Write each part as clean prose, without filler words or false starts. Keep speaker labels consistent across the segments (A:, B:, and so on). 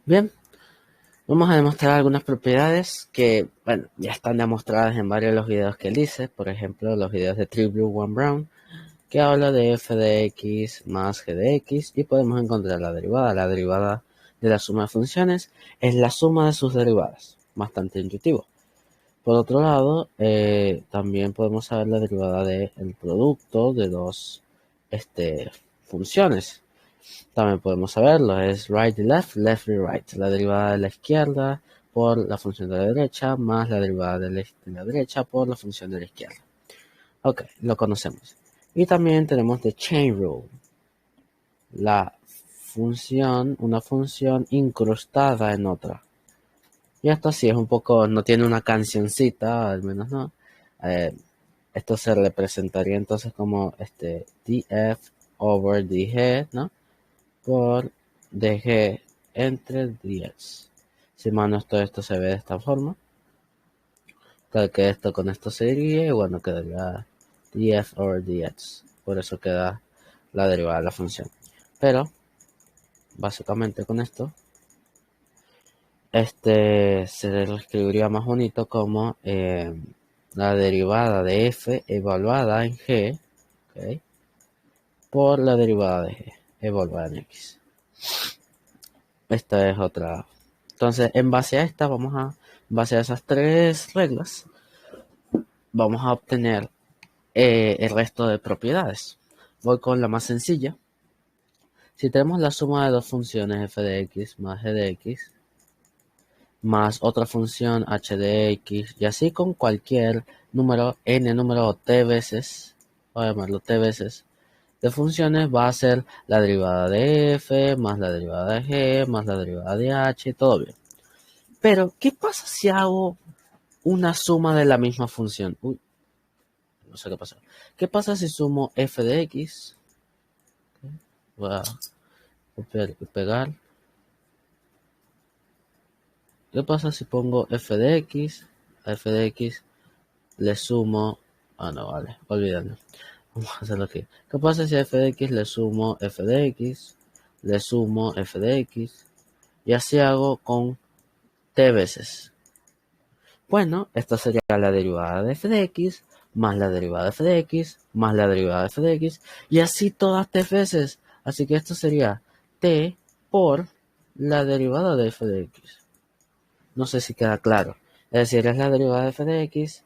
A: Bien, vamos a demostrar algunas propiedades que, bueno, ya están demostradas en varios de los videos que él hice. Por ejemplo, los videos de Tree Blue One Brown, que habla de f de x más g de x, y podemos encontrar la derivada. La derivada de la suma de funciones es la suma de sus derivadas. Bastante intuitivo. Por otro lado, también podemos saber la derivada del producto de dos funciones. También podemos saberlo, es right y left, left y right. La derivada de la izquierda por la función de la derecha más la derivada de la derecha por la función de la izquierda. Ok, lo conocemos. Y también tenemos the chain rule, una función incrustada en otra. Y esto sí es un poco, no tiene una cancioncita, al menos no. Eh, Esto se representaría entonces como df over dg, ¿no? Por dg entre dx. Si más todo esto se ve de esta forma, tal que esto con esto se iría, y bueno, quedaría df over dx. Por eso queda la derivada de la función. Pero, básicamente con esto, se le escribiría más bonito como la derivada de f evaluada en g, ¿okay? Por la derivada de g evaluada en x. Esta es otra. Entonces, en base a esas tres reglas, vamos a obtener el resto de propiedades. Voy con la más sencilla. Si tenemos la suma de dos funciones f de x más g de x, más otra función h de x, y así con cualquier número número t veces, voy a llamarlo t veces, de funciones, va a ser la derivada de f más la derivada de g más la derivada de h, todo bien. Pero, ¿qué pasa si hago una suma de la misma función? Uy, no sé qué pasa. ¿Qué pasa si sumo f de x? Voy a copiar y pegar. ¿Qué pasa si pongo f de x? A f de x le sumo... Ah, no, vale, olvídalo. Vamos a hacerlo aquí. ¿Qué pasa si a f de x le sumo f de x? Le sumo f de x. Y así hago con t veces. Bueno, esta sería la derivada de f de x, más la derivada de f de x, más la derivada de f de x, y así todas t veces. Así que esto sería t por la derivada de f de x. No sé si queda claro. Es decir, es la derivada de f de x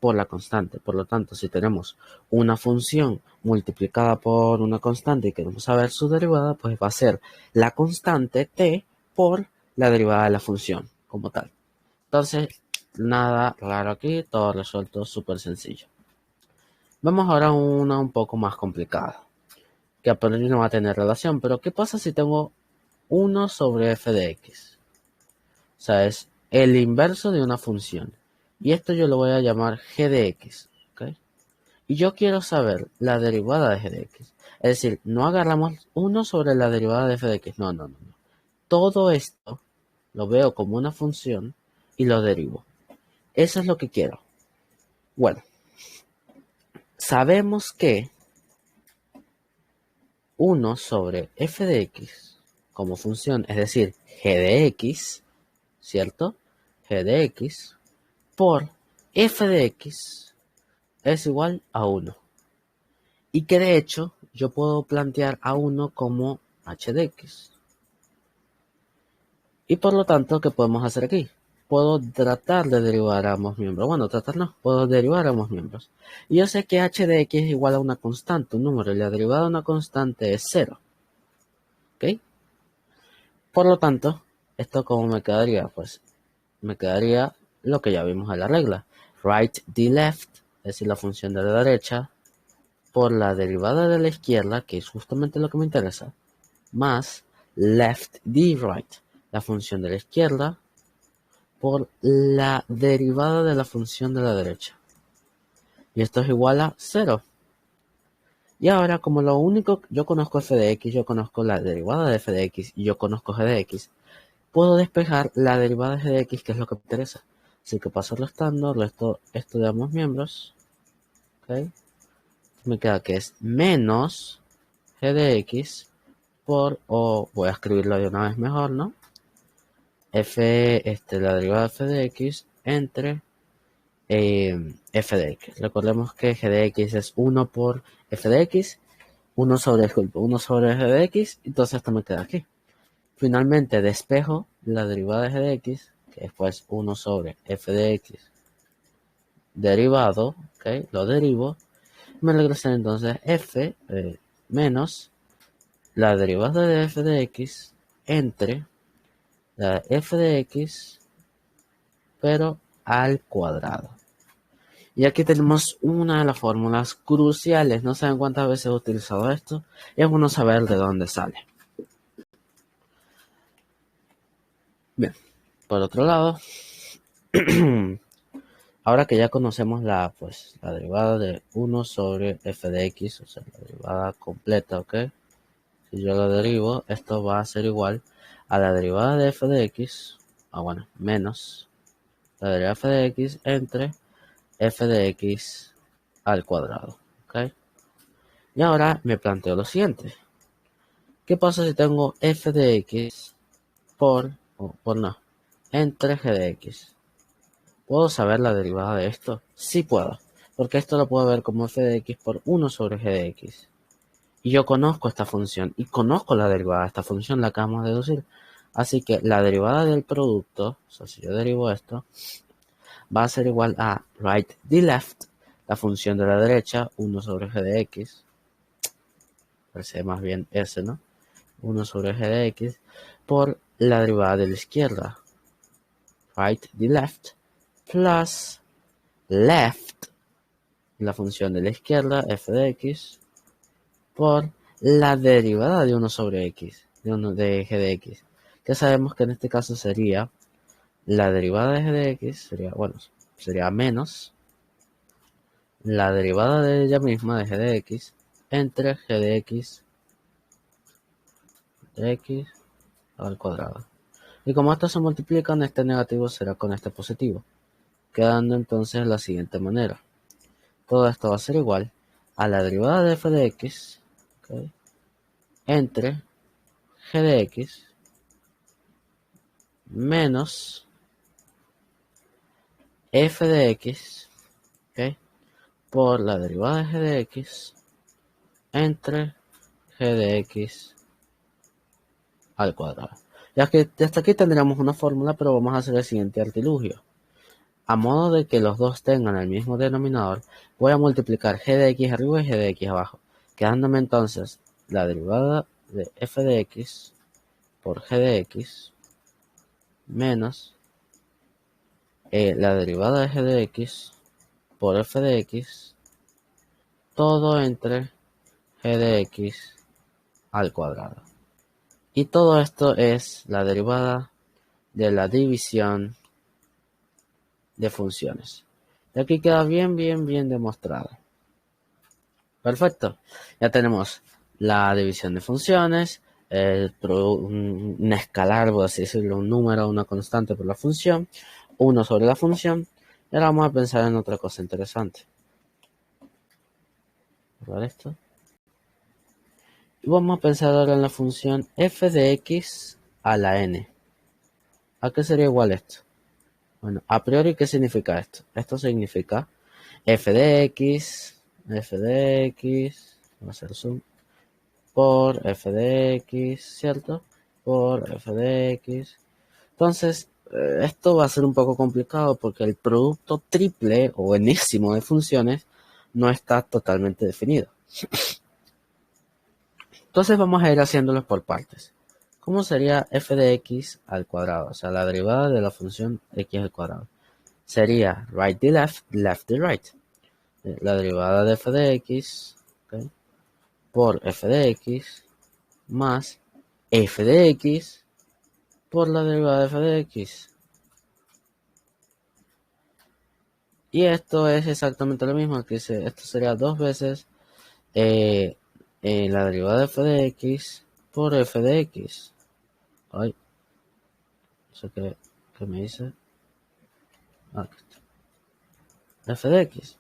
A: por la constante. Por lo tanto, si tenemos una función multiplicada por una constante y queremos saber su derivada, pues va a ser la constante t por la derivada de la función como tal. Entonces, nada raro aquí, todo resuelto súper sencillo. Vamos ahora a una un poco más complicada, que a priori no va a tener relación, pero ¿qué pasa si tengo 1 sobre f de x? O sea, es el inverso de una función. Y esto yo lo voy a llamar g de x, ¿ok? Y yo quiero saber la derivada de g de x. Es decir, no agarramos 1 sobre la derivada de f de x, no. Todo esto lo veo como una función y lo derivo. Eso es lo que quiero. Bueno, sabemos que 1 sobre f de x como función, es decir, g de x, ¿cierto? G de x por f de x es igual a 1. Y que de hecho yo puedo plantear a 1 como h de x. Y por lo tanto, ¿qué podemos hacer aquí? Puedo tratar de derivar a ambos miembros. Bueno, tratar no, puedo derivar a ambos miembros. Y yo sé que h de x es igual a una constante, un número, y la derivada de una constante es 0. ¿Ok? Por lo tanto, ¿esto cómo me quedaría? Pues me quedaría lo que ya vimos en la regla. Right d left, es decir, la función de la derecha, por la derivada de la izquierda, que es justamente lo que me interesa, más left d right, la función de la izquierda, por la derivada de la función de la derecha. Y esto es igual a 0. Y ahora, como lo único, yo conozco f de x, yo conozco la derivada de f de x y yo conozco g de x, puedo despejar la derivada de g de x, que es lo que me interesa. Así que paso restando, resto esto de ambos miembros. ¿Okay? Me queda que es menos g de x o voy a escribirlo de una vez mejor, ¿no? La derivada de f de x entre f de x. Recordemos que g de x es 1 por f de x, 1 sobre g de x, entonces esto me queda aquí. Finalmente despejo la derivada de g de x, que es pues 1 sobre f de x derivado, ¿ok? Lo derivo, me regresa entonces f menos la derivada de f de x entre la f de x, pero al cuadrado. Y aquí tenemos una de las fórmulas cruciales. No saben cuántas veces he utilizado esto. Y es bueno saber de dónde sale. Bien, por otro lado, ahora que ya conocemos la derivada de 1 sobre f de x, o sea, la derivada completa, ¿ok? Si yo lo derivo, esto va a ser igual a la derivada de f de x, menos la derivada de f de x entre f de x al cuadrado, ¿ok? Y ahora me planteo lo siguiente. ¿Qué pasa si tengo f de x entre g de x? ¿Puedo saber la derivada de esto? Sí puedo, porque esto lo puedo ver como f de x por 1 sobre g de x. Y yo conozco esta función y conozco la derivada de esta función, la acabamos de deducir. Así que la derivada del producto, o sea, si yo derivo esto, va a ser igual a right d left, la función de la derecha, 1 sobre g de x, parece más bien ese, ¿no? 1 sobre g de x, por la derivada de la izquierda, right d left, plus left, la función de la izquierda, f de x, por la derivada de 1 sobre x, de g de x, que sabemos que en este caso sería la derivada de g de x, sería menos la derivada de ella misma de g de x entre g de x al cuadrado. Y como estos se multiplican, este negativo será con este positivo, quedando entonces de la siguiente manera. Todo esto va a ser igual a la derivada de f de x, ¿okay?, entre g de x menos f de x, ¿okay?, por la derivada de g de x entre g de x al cuadrado. Ya que hasta aquí tendríamos una fórmula, pero vamos a hacer el siguiente artilugio. A modo de que los dos tengan el mismo denominador, voy a multiplicar g de x arriba y g de x abajo, quedándome entonces la derivada de f de x por g de x menos la derivada de g de x por f de x, todo entre g de x al cuadrado. Y todo esto es la derivada de la división de funciones. Y aquí queda bien demostrado. Perfecto. Ya tenemos la división de funciones, un escalar, por así decirlo, un número, una constante por la función, 1 sobre la función. Y ahora vamos a pensar en otra cosa interesante. ¿Ver esto? Y vamos a pensar ahora en la función f de x a la n. ¿A qué sería igual esto? Bueno, a priori, ¿qué significa esto? Esto significa f de x, va a ser zoom, por f de x, ¿cierto? Por f de x. Entonces, esto va a ser un poco complicado porque el producto triple o enésimo de funciones no está totalmente definido. Entonces vamos a ir haciéndolos por partes. ¿Cómo sería f de x al cuadrado? O sea, la derivada de la función x al cuadrado. Sería right de left, left de right. La derivada de f de x, ¿okay?, por f de x más f de x por la derivada de f de x. Y esto es exactamente lo mismo, que esto sería 2 veces la derivada de f de x por f de x. Ay, no sé qué me dice. F de x.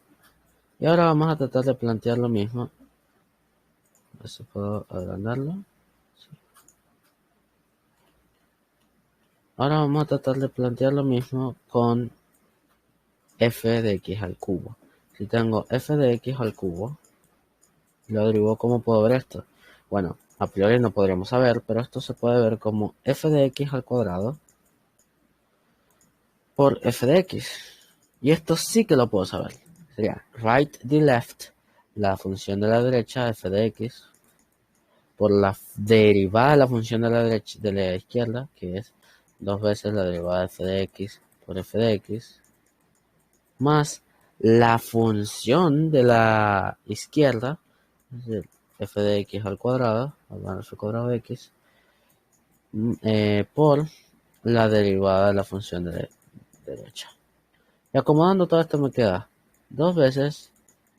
A: Y ahora vamos a tratar de plantear lo mismo. A ver si puedo agrandarlo. Sí. Ahora vamos a tratar de plantear lo mismo con f de x al cubo. Si tengo f de x al cubo, lo derivo, ¿cómo puedo ver esto? Bueno, a priori no podríamos saber, pero esto se puede ver como f de x al cuadrado por f de x. Y esto sí que lo puedo saber. Sería right the left, la función de la derecha f de x, por la derivada de la función de la derecha de la izquierda, que es 2 veces la derivada de f de x por f de x, más la función de la izquierda, es decir, f de x al cuadrado, f cuadrado de x, por la derivada de la función de la derecha. Y acomodando todo esto me queda 2 veces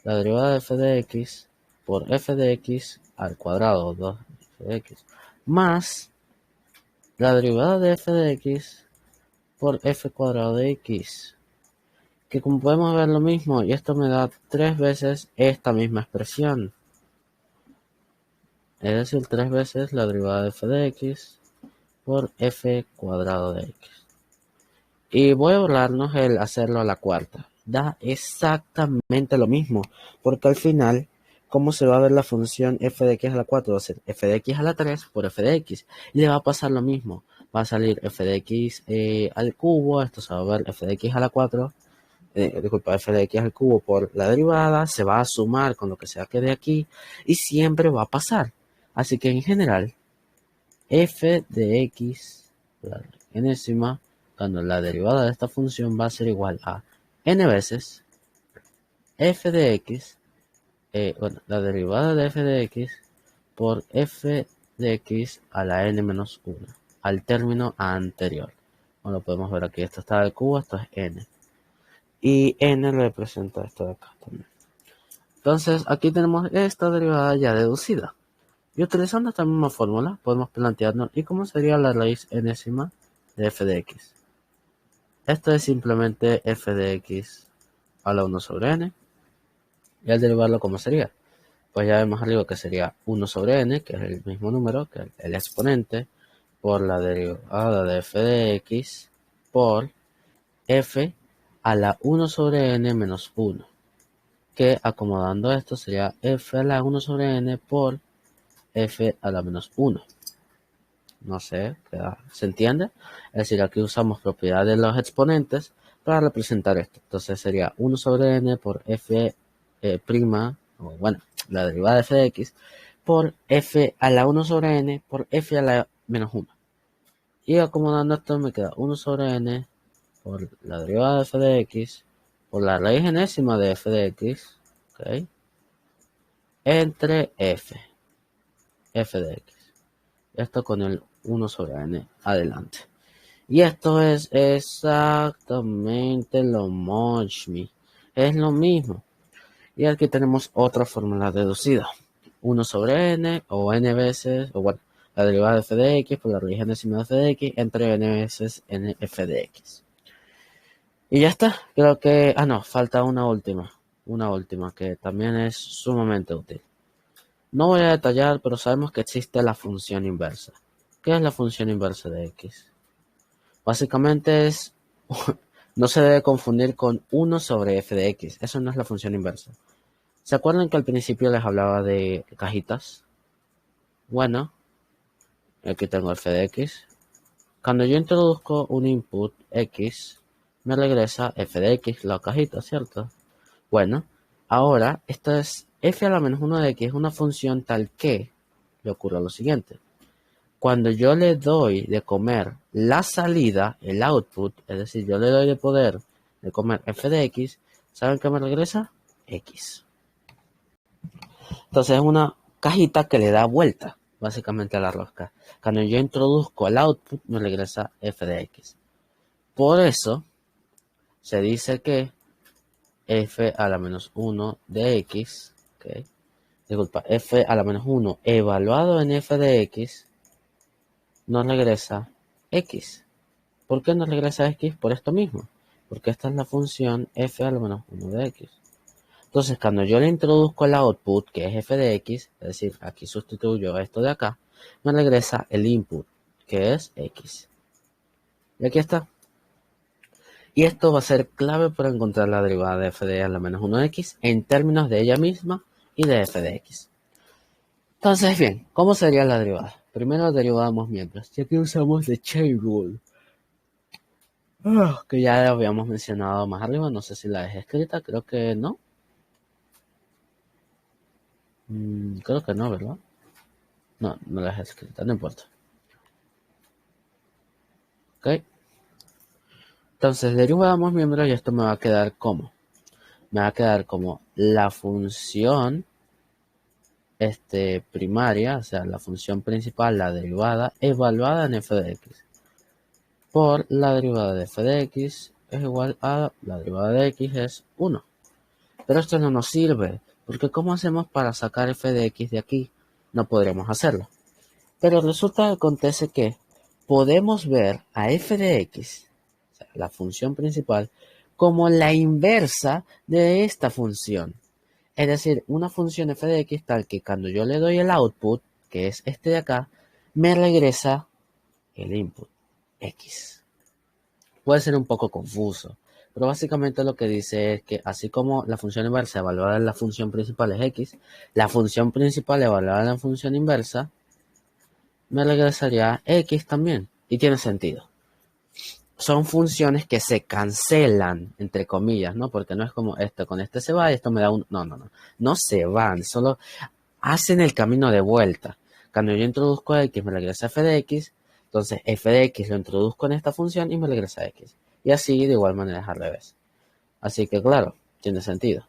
A: la derivada de f de x por f de x al cuadrado, 2f de x, más la derivada de f de x por f cuadrado de x, que como podemos ver lo mismo, y esto me da 3 veces esta misma expresión, es decir, 3 veces la derivada de f de x por f cuadrado de x. Y voy a ahorrarnos el hacerlo a la cuarta. Da exactamente lo mismo, porque al final, ¿cómo se va a ver la función f de x a la 4? Va a ser f de x a la 3 por f de x. Y le va a pasar lo mismo. Va a salir f de x al cubo, esto se va a ver f de x a la 4, disculpa, f de x al cubo por la derivada, se va a sumar con lo que sea que de aquí, y siempre va a pasar. Así que en general, f de x, la enésima, cuando la derivada de esta función va a ser igual a n veces f de x, la derivada de f de x por f de x a la n menos 1, al término anterior. Bueno, podemos ver aquí, esto está al cubo, esto es n. Y n representa esto de acá también. Entonces, aquí tenemos esta derivada ya deducida. Y utilizando esta misma fórmula, podemos plantearnos, ¿y cómo sería la raíz enésima de f de x? Esto es simplemente f de x a la 1 sobre n. Y al derivarlo, ¿cómo sería? Pues ya vemos arriba que sería 1 sobre n, que es el mismo número que el exponente, por la derivada de f de x por f a la 1 sobre n menos 1. Que acomodando esto sería f a la 1 sobre n por f a la menos 1. No sé, ¿se entiende? Es decir, aquí usamos propiedades de los exponentes para representar esto. Entonces sería 1 sobre n por f prima, o bueno, la derivada de f de x, por f a la 1 sobre n por f a la menos 1. Y acomodando esto me queda 1 sobre n por la derivada de f de x por la raíz enésima de f de x, ¿ok? Entre f de x. Esto con el 1 sobre n adelante. Y esto es exactamente lo mismo. Es lo mismo. Y aquí tenemos otra fórmula deducida. 1 sobre n o n veces, o bueno, la derivada de f de x por la raíz enésima de f de x entre n veces n f de x. Y ya está. Creo que... no, falta una última. Una última que también es sumamente útil. No voy a detallar, pero sabemos que existe la función inversa. ¿Qué es la función inversa de x? Básicamente es... no se debe confundir con 1 sobre f de x. Eso no es la función inversa. ¿Se acuerdan que al principio les hablaba de cajitas? Bueno, aquí tengo f de x. Cuando yo introduzco un input x, me regresa f de x, la cajita, ¿cierto? Bueno, ahora esta es f a la menos 1 de x, es una función tal que le ocurre lo siguiente. Cuando yo le doy de comer la salida, el output, es decir, yo le doy de poder de comer f de x, ¿saben qué me regresa? X. Entonces es una cajita que le da vuelta, básicamente a la rosca. Cuando yo introduzco el output, me regresa f de x. Por eso se dice que f a la menos 1 de x, ¿okay? Disculpa, f a la menos 1 evaluado en f de x, nos regresa x. ¿Por qué nos regresa x? Por esto mismo. Porque esta es la función f a la menos 1 de x. Entonces, cuando yo le introduzco el output, que es f de x, es decir, aquí sustituyo esto de acá, me regresa el input, que es x. Y aquí está. Y esto va a ser clave para encontrar la derivada de f de a la menos 1x en términos de ella misma y de f de x. Entonces, bien, ¿cómo sería la derivada? Primero derivamos miembros, y aquí usamos the chain rule, que ya habíamos mencionado más arriba, no sé si la dejé escrita, creo que no. Creo que no, ¿verdad? No, no la dejé escrita, no importa. ¿Ok? Entonces derivamos miembros y esto me va a quedar como. Me va a quedar como la función primaria, o sea, la función principal, la derivada, evaluada en f de x. Por la derivada de f de x es igual a la derivada de x es 1. Pero esto no nos sirve, porque ¿cómo hacemos para sacar f de x de aquí? No podríamos hacerlo. Pero resulta que acontece que podemos ver a f de x, o sea, la función principal, como la inversa de esta función. Es decir, una función f de x tal que cuando yo le doy el output, que es este de acá, me regresa el input, x. Puede ser un poco confuso, pero básicamente lo que dice es que así como la función inversa evaluada en la función principal es x, la función principal evaluada en la función inversa me regresaría x también. Y tiene sentido. Son funciones que se cancelan, entre comillas, ¿no? Porque no es como esto, con este se va y esto me da un... No, no, no. No se van, solo hacen el camino de vuelta. Cuando yo introduzco x me regresa f de x, entonces f de x lo introduzco en esta función y me regresa x. Y así de igual manera es al revés. Así que claro, tiene sentido.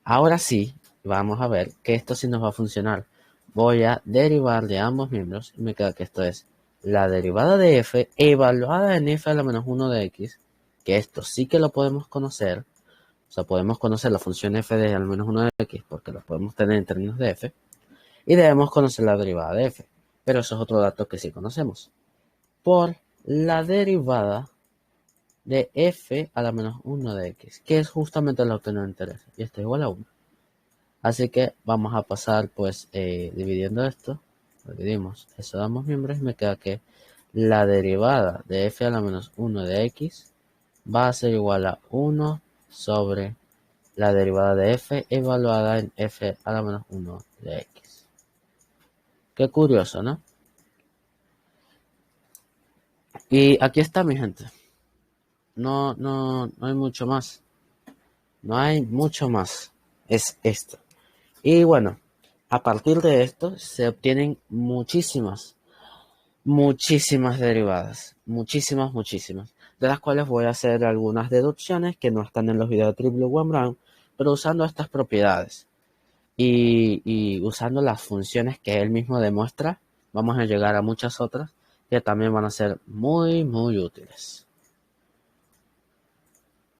A: Ahora sí, vamos a ver que esto sí nos va a funcionar. Voy a derivar de ambos miembros y me queda que esto es la derivada de f evaluada en f a la menos 1 de x, que esto sí que lo podemos conocer. O sea, podemos conocer la función f de al menos 1 de x porque lo podemos tener en términos de f. Y debemos conocer la derivada de f. Pero eso es otro dato que sí conocemos. Por la derivada de f a la menos 1 de x, que es justamente lo que nos interesa. Y esto es igual a 1. Así que vamos a pasar pues dividiendo esto. Lo dividimos, eso damos miembros y me queda que la derivada de f a la menos 1 de x va a ser igual a 1 sobre la derivada de f evaluada en f a la menos 1 de x. Qué curioso, ¿no? Y aquí está, mi gente. No hay mucho más. No hay mucho más. Es esto. Y bueno, a partir de esto se obtienen muchísimas derivadas. Muchísimas. De las cuales voy a hacer algunas deducciones que no están en los videos de Triple One Brown, pero usando estas propiedades. Y usando las funciones que él mismo demuestra, vamos a llegar a muchas otras que también van a ser muy útiles.